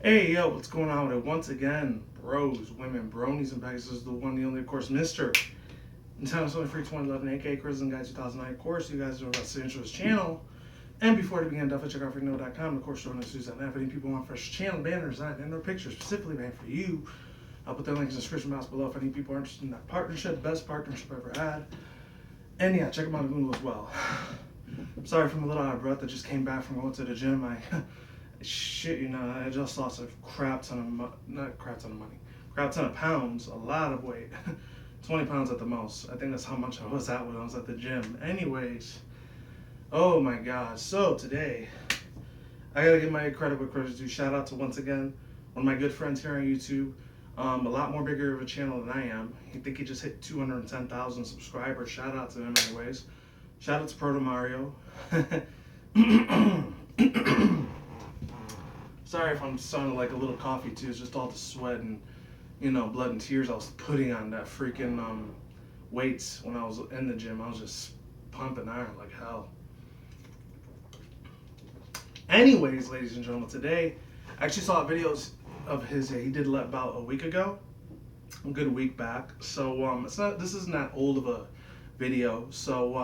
Hey, yo, what's going on with it? Once again, bros, women, bronies, and pegasisters, the one, the only, of course, Mr. Nintendo Sony Free 2011, aka Crimson Guy 2009. Of course, you guys know about the intro to this channel. And before to begin, definitely check out freaknow.com. Of course, showing us news and if any people want fresh channel banners and their pictures specifically made for you. I'll put their links in the description box below if any people are interested in that partnership, best partnership I've ever had. And yeah, check them out on Google as well. Sorry if I'm a little out of breath. I just came back from going to the gym. Shit, I just lost a crap ton of, not crap ton of money, crap ton of pounds, a lot of weight, 20 pounds at the most. I think that's how much I was at when I was at the gym. Anyways, oh my god. So today, I gotta give my credit where credit's due. Shout out to once again one of my good friends here on YouTube. A lot more bigger of a channel than I am. I think he just hit 210,000 subscribers. Shout out to him, anyways. Shout out to Proto Mario. Sorry if I'm sounding like a little coffee too. It's just all the sweat and blood and tears I was putting on that freaking weights when I was in the gym. I was just pumping iron like hell. Anyways, ladies and gentlemen, today I actually saw videos of his. He did about a week ago, a good week back. So it's not. This isn't that old of a video. So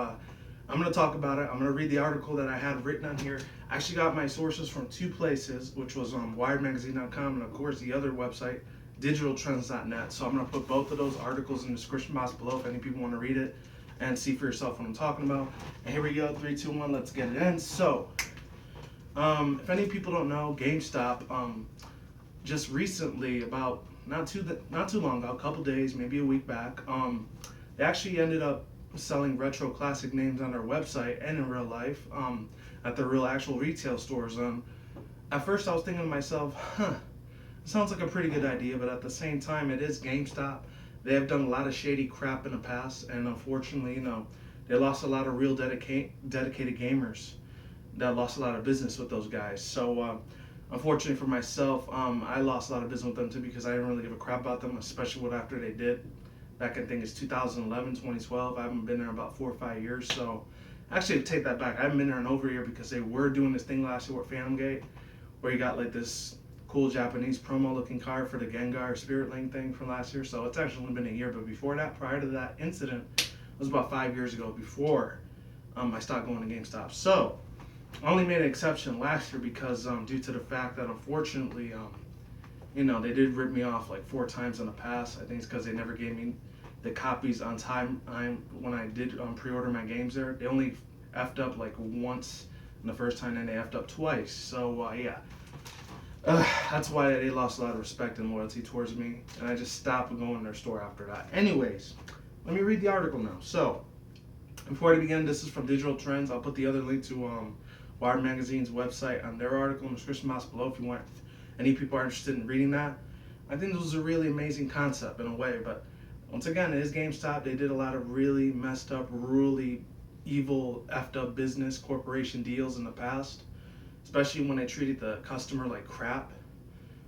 I'm going to talk about it. I'm going to read the article that I had written on here. I actually got my sources from two places, which was wiredmagazine.com and, of course, the other website, digitaltrends.net. So I'm going to put both of those articles in the description box below if any people want to read it and see for yourself what I'm talking about. And here we go. 3, 2, 1. Let's get it in. So if any people don't know, GameStop just recently, about not too long ago, a couple days, maybe a week back, they actually ended up selling retro classic names on their website and in real life at their real actual retail stores. At first I was thinking to myself, it sounds like a pretty good idea, but at the same time it is GameStop. They have done a lot of shady crap in the past, and unfortunately, they lost a lot of real dedicated gamers that lost a lot of business with those guys. So unfortunately for myself, I lost a lot of business with them too because I didn't really give a crap about them, especially what after they did. Back I think it's 2011, 2012. I haven't been there about 4 or 5 years. So actually, I take that back. I haven't been there in over a year because they were doing this thing last year with Phantom Gate, where you got like this cool Japanese promo looking card for the Gengar Spirit Link thing from last year. So it's actually only been a year. But before that, prior to that incident, it was about 5 years ago before I stopped going to GameStop. So I only made an exception last year because due to the fact that unfortunately they did rip me off like 4 times in the past. I think it's because they never gave me the copies on time. When I did pre-order my games there, they only effed up like once in the first time, and they effed up twice. So yeah, that's why they lost a lot of respect and loyalty towards me, and I just stopped going to their store after that. Anyways, let me read the article now. So before I begin, this is from Digital Trends. I'll put the other link to Wired Magazine's website on their article in the description box below if you want. Any people are interested in reading that. I think this was a really amazing concept in a way, but once again, it is GameStop. They did a lot of really messed up, really evil, effed up business corporation deals in the past, especially when they treated the customer like crap,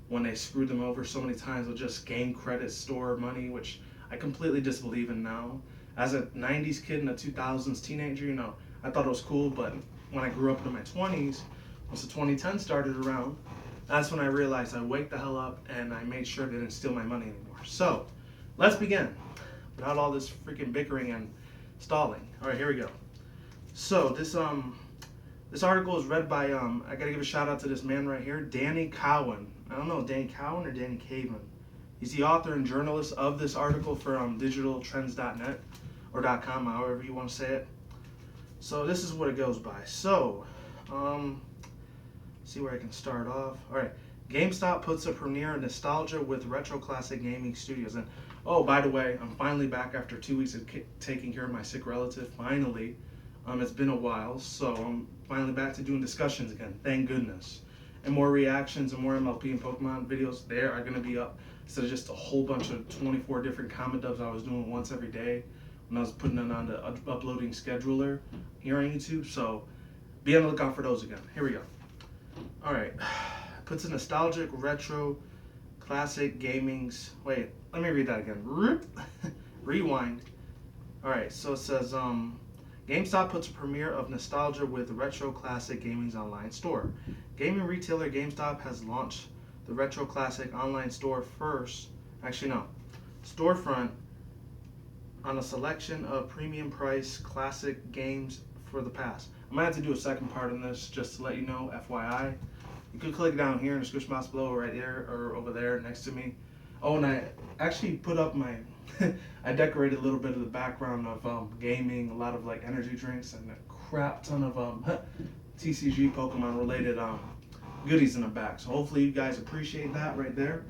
when they screwed them over so many times with just game credit store money, which I completely disbelieve in now. As a 90s kid and a 2000s teenager, I thought it was cool, but when I grew up in my 20s, once the 2010 started around, that's when I realized I waked the hell up and I made sure they didn't steal my money anymore. So, let's begin. Without all this freaking bickering and stalling. All right, here we go. So this article is read by I gotta give a shout out to this man right here, Danny Cowan. I don't know, Danny Cowan or Danny Cavan. He's the author and journalist of this article for digitaltrends.net or .com, however you want to say it. So this is what it goes by. So, see where I can start off. All right. GameStop puts a premiere in nostalgia with retro classic gaming studios. And oh, by the way, I'm finally back after 2 weeks of taking care of my sick relative. Finally, it's been a while, so I'm finally back to doing discussions again. Thank goodness. And more reactions and more MLP and Pokemon videos there are gonna be up instead of just a whole bunch of 24 different comic dubs I was doing once every day when I was putting it on the uploading scheduler here on YouTube. So be on the lookout for those again. Here we go. All right. Puts a nostalgic retro classic gaming's. Wait, let me read that again. Rewind. All right, so it says GameStop puts a premiere of nostalgia with retro classic gaming's online store. Gaming retailer GameStop has launched the Retro Classic online store storefront on a selection of premium price classic games for the past. I'm gonna have to do a second part on this just to let you know, FYI. You can click down here in the description box below, or right there, or over there next to me. Oh, and I actually put up my, I decorated a little bit of the background of gaming, a lot of like energy drinks, and a crap ton of TCG Pokemon related goodies in the back. So hopefully you guys appreciate that right there.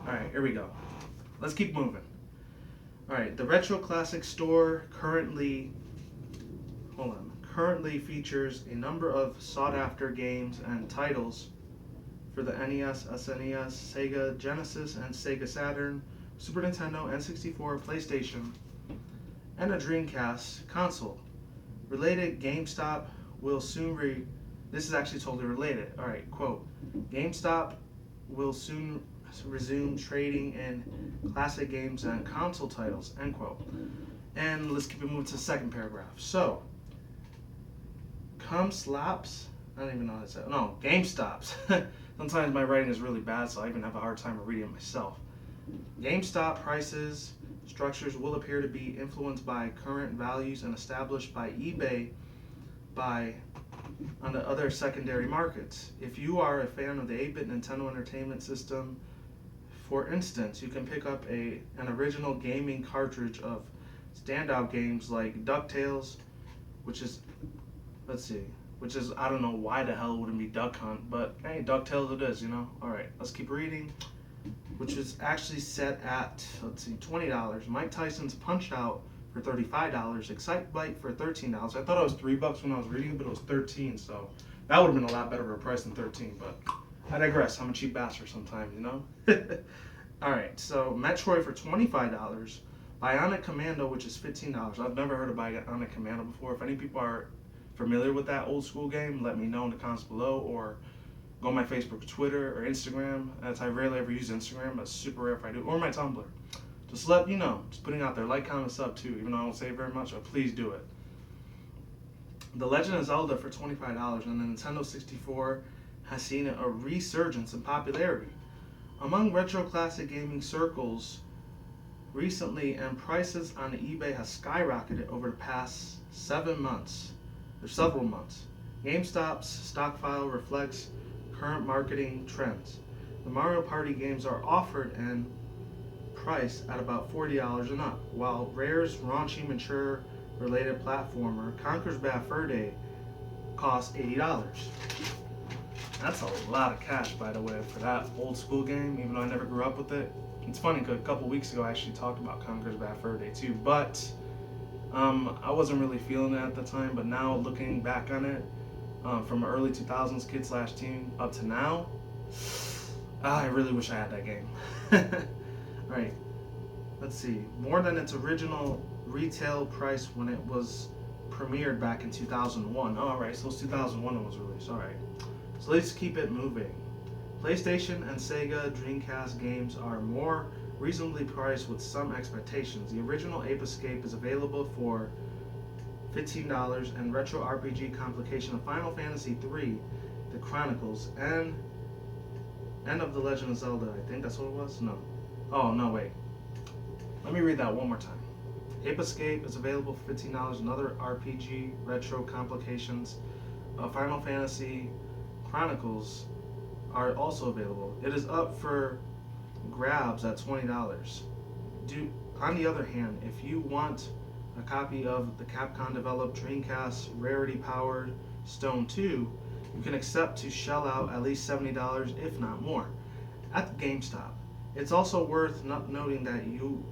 All right, here we go. Let's keep moving. All right, the Retro Classic store currently features a number of sought-after games and titles for the NES, SNES, Sega Genesis, and Sega Saturn, Super Nintendo, N64, PlayStation, and a Dreamcast console. Related, GameStop will soon this is actually totally related. All right, quote, GameStop will soon resume trading in classic games and console titles, end quote. And let's keep it moving to the second paragraph. So, I don't even know how to say it. No, GameStops. Sometimes my writing is really bad, so I even have a hard time reading it myself. GameStop prices structures will appear to be influenced by current values and established by eBay on the other secondary markets. If you are a fan of the 8-bit Nintendo Entertainment System, for instance, you can pick up an original gaming cartridge of standout games like DuckTales, which is, I don't know why the hell it wouldn't be Duck Hunt, but hey, DuckTales it is, you know? Alright, let's keep reading. Which is actually set at, $20. Mike Tyson's Punch-Out! For $35, Excite-Bike for $13. I thought it was $3 when I was reading it, but it was $13, so that would have been a lot better of a price than $13, but I digress. I'm a cheap bastard sometimes, you know? Alright, so Metroid for $25, Bionic Commando, which is $15. I've never heard of Bionic Commando before. If any people are familiar with that old school game, let me know in the comments below, or go on my Facebook, Twitter, or Instagram. As I rarely ever use Instagram, but super rare if I do, or my Tumblr. Just let you know, just putting out there, like, comment, sub too, even though I don't say very much, but please do it. The Legend of Zelda for $25, and the Nintendo 64 has seen a resurgence in popularity among retro classic gaming circles recently, and prices on eBay has skyrocketed over the past several months. GameStop's stock file reflects current marketing trends. The Mario Party games are offered and priced at about $40 and up, while Rare's raunchy mature related platformer Conker's Bad Fur Day costs $80. That's a lot of cash, by the way, for that old school game, even though I never grew up with it. It's funny because a couple weeks ago I actually talked about Conker's Bad Fur Day too, but I wasn't really feeling it at the time. But now looking back on it, from early 2000s kid/teen up to now, I really wish I had that game. Right, let's see. More than its original retail price when it was premiered back in 2001. Oh, alright, so it's 2001 it was released. Alright, so let's keep it moving. PlayStation and Sega Dreamcast games are more reasonably priced with some expectations. The original Ape Escape is available for $15, and retro RPG complication of Final Fantasy III, The Chronicles, and End of the Legend of Zelda. I think that's what it was? No. Oh, no, wait. Let me read that one more time. Ape Escape is available for $15. Another RPG retro complications of Final Fantasy Chronicles are also available. It is up for grabs at $20. On the other hand, if you want a copy of the Capcom developed Dreamcast rarity powered Stone 2, you can accept to shell out at least $70, if not more, at the GameStop. It's also worth noting that you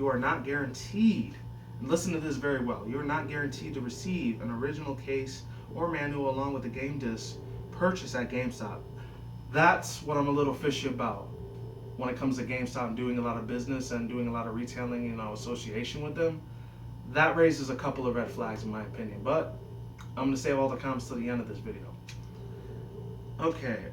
are not guaranteed, and listen to this very well, you are not guaranteed to receive an original case or manual along with the game disc purchased at GameStop. That's what I'm a little fishy about when it comes to GameStop and doing a lot of business and doing a lot of retailing, association with them. That raises a couple of red flags in my opinion, but I'm going to save all the comments to the end of this video. Okay,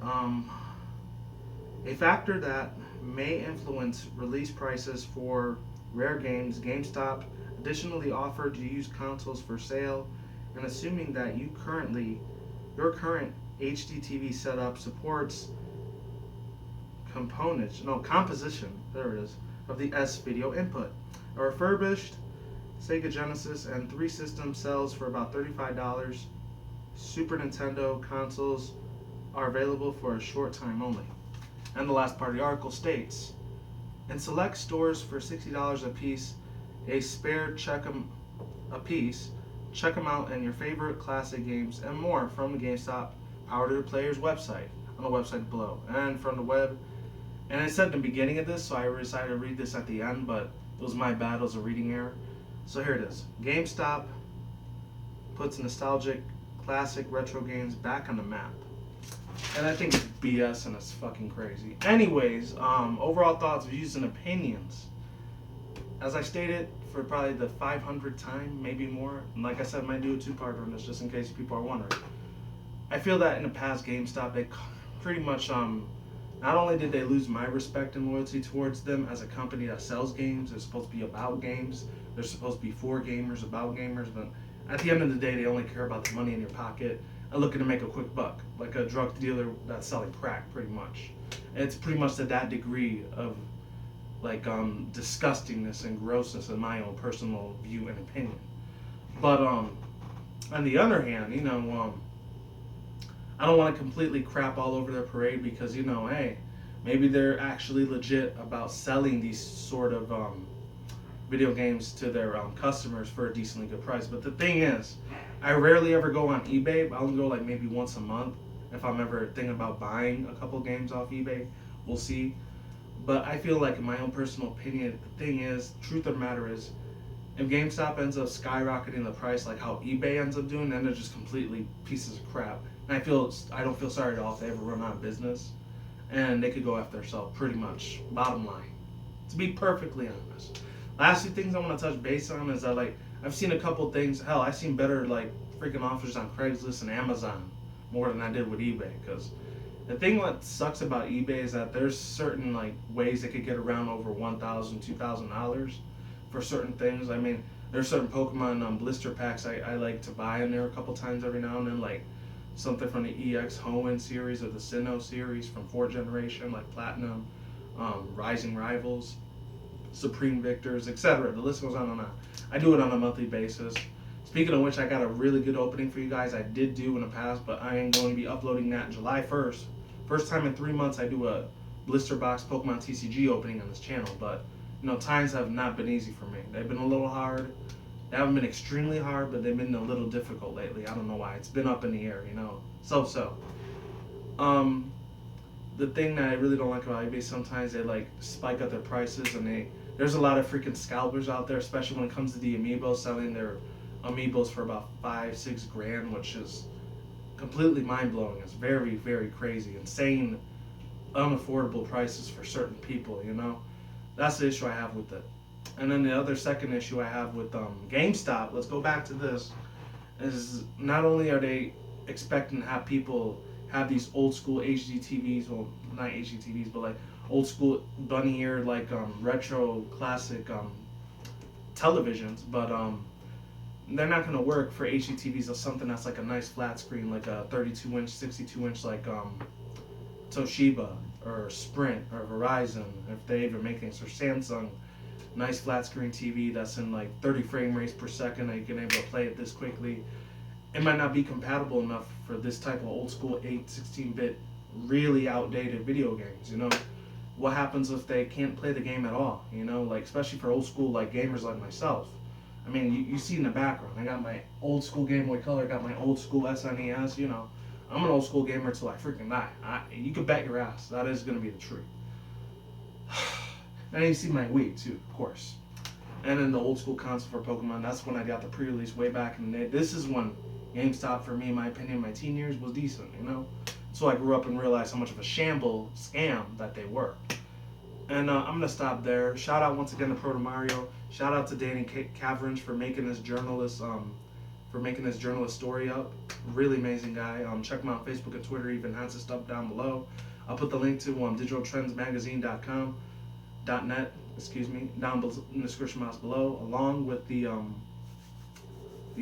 a factor that may influence release prices for rare games, GameStop additionally offered used consoles for sale, and assuming that your current HD TV setup supports composition, there it is, of the S video input. A refurbished Sega Genesis and 3 system sells for about $35. Super Nintendo consoles are available for a short time only. And the last part of the article states, in select stores for $60 a piece, a spare check 'em a piece, check them out in your favorite classic games and more from the GameStop Power to the Player's website on the website below and from the web. And I said in the beginning of this, so I decided to read this at the end, but it was my bad, it was a reading error. So here it is. GameStop puts nostalgic classic retro games back on the map. And I think it's BS and it's fucking crazy. Anyways, overall thoughts, views, and opinions. As I stated for probably the 500th time, maybe more, and like I said, I might do a two-parter on this just in case people are wondering. I feel that in the past GameStop, they pretty much, not only did they lose my respect and loyalty towards them as a company that sells games, they're supposed to be about games, they're supposed to be for gamers, about gamers, but at the end of the day, they only care about the money in your pocket and looking to make a quick buck, like a drug dealer that's selling crack, pretty much. And it's pretty much to that degree of like disgustingness and grossness in my own personal view and opinion. But on the other hand, I don't want to completely crap all over their parade because hey, maybe they're actually legit about selling these sort of video games to their customers for a decently good price. But the thing is, I rarely ever go on eBay. I only go like maybe once a month if I'm ever thinking about buying a couple games off eBay. We'll see. But I feel like, in my own personal opinion, the thing is, truth of the matter is, if GameStop ends up skyrocketing the price like how eBay ends up doing, then they're just completely pieces of crap. And I don't feel sorry at all if they ever run out of business. And they could go after themselves, pretty much. Bottom line. To be perfectly honest. Last two things I want to touch base on is that, like, I've seen a couple things. Hell, I've seen better, like, freaking offers on Craigslist and Amazon more than I did with eBay. Because the thing that sucks about eBay is that there's certain, like, ways they could get around over $1,000, $2,000 for certain things. I mean, there's certain Pokemon blister packs I like to buy in there a couple times every now and then, like something from the EX Hoenn series or the Sinnoh series from 4th generation, like Platinum, Rising Rivals, Supreme Victors, etc. The list goes on and on. I do it on a monthly basis. Speaking of which, I got a really good opening for you guys. I did do in the past, but I am going to be uploading that July 1st. First time in 3 months I do a blister box Pokemon TCG opening on this channel, but times have not been easy for me. They've been a little hard. They haven't been extremely hard, but they've been a little difficult lately. I don't know why. It's been up in the air, So. The thing that I really don't like about eBay, sometimes they like spike up their prices, and there's a lot of freaking scalpers out there, especially when it comes to the amiibos, selling their amiibos for about $5-6 grand, which is completely mind-blowing. It's very, very crazy, insane, unaffordable prices for certain people, That's the issue I have with it. And then the other second issue I have with GameStop, let's go back to this, is not only are they expecting to have people have these old school HD TVs, well, not HD TVs, but like old school bunny eared, like retro classic televisions, but they're not going to work for HD TVs or something that's like a nice flat screen, like a 32-inch, 62-inch, like Toshiba or Sprint or Verizon, if they even make things, or Samsung, nice flat screen TV that's in like 30 frame rates per second that you can able to play it this quickly. It might not be compatible enough for this type of old school 16-bit, really outdated video games, What happens if they can't play the game at all, like especially for old school like gamers like myself. I mean, you see in the background, I got my old school Game Boy Color, I got my old school SNES, I'm an old school gamer till I freaking die. You can bet your ass that is going to be the truth. And you see my Wii too, of course. And then the old school console for Pokemon, that's when I got the pre-release way back in the day. This is when GameStop, for me, in my opinion, my teen years was decent, So I grew up and realized how much of a scam that they were. And I'm going to stop there. Shout out once again to Proto Mario. Shout out to Danny Caveridge for making this journalist story up. Really amazing guy. Check him out on Facebook and Twitter. He even has his stuff down below. I'll put the link to digitaltrendsmagazine.net, down in the description box below, along with the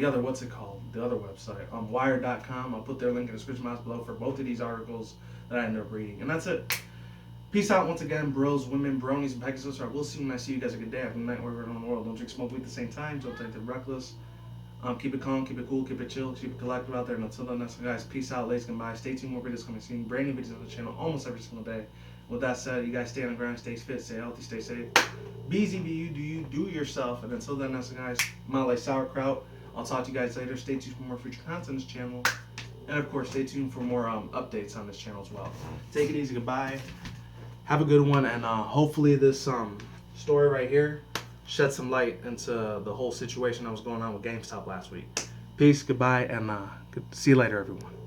other, what's it called? The other website, Wired.com. I'll put their link in the description box below for both of these articles that I ended up reading. And that's it. Peace out once again, bros, women, bronies, and pegasisters. I will see you when I see you guys. A good day. Have a good night wherever in the world. Don't drink, smoke weed at the same time. Don't take the reckless. Keep it calm, keep it cool, keep it chill, keep it collective out there. And until then, next time, guys, peace out, ladies, goodbye. Stay tuned, more videos coming soon. Brand new videos on the channel almost every single day. With that said, you guys stay on the grind, stay fit, stay healthy, stay safe. Be easy, be you, do yourself. And until then, next time, guys, I'm out like sauerkraut. I'll talk to you guys later. Stay tuned for more future content on this channel. And of course, stay tuned for more updates on this channel as well. Take it easy, goodbye. Have a good one, and hopefully this story right here shed some light into the whole situation that was going on with GameStop last week. Peace, goodbye, and see you later, everyone.